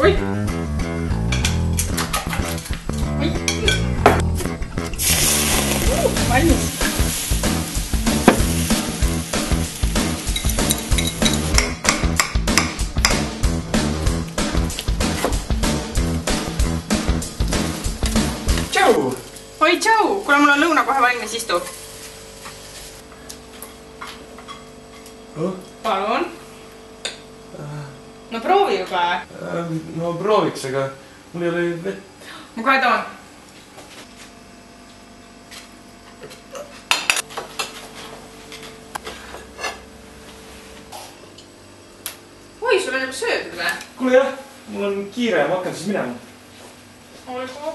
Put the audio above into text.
Oi! Oi! Valmis! Tšau! Oi, tšau! Kuule, mul on lõuna kohe valmis, istu. Palun. No proovi juba. No prooviks, aga mul ei ole vett. Ma kohe toon. Oi, sul on juba söödud või? Kuule jah, mul on kiire, ma hakkan siis minema. Olgu.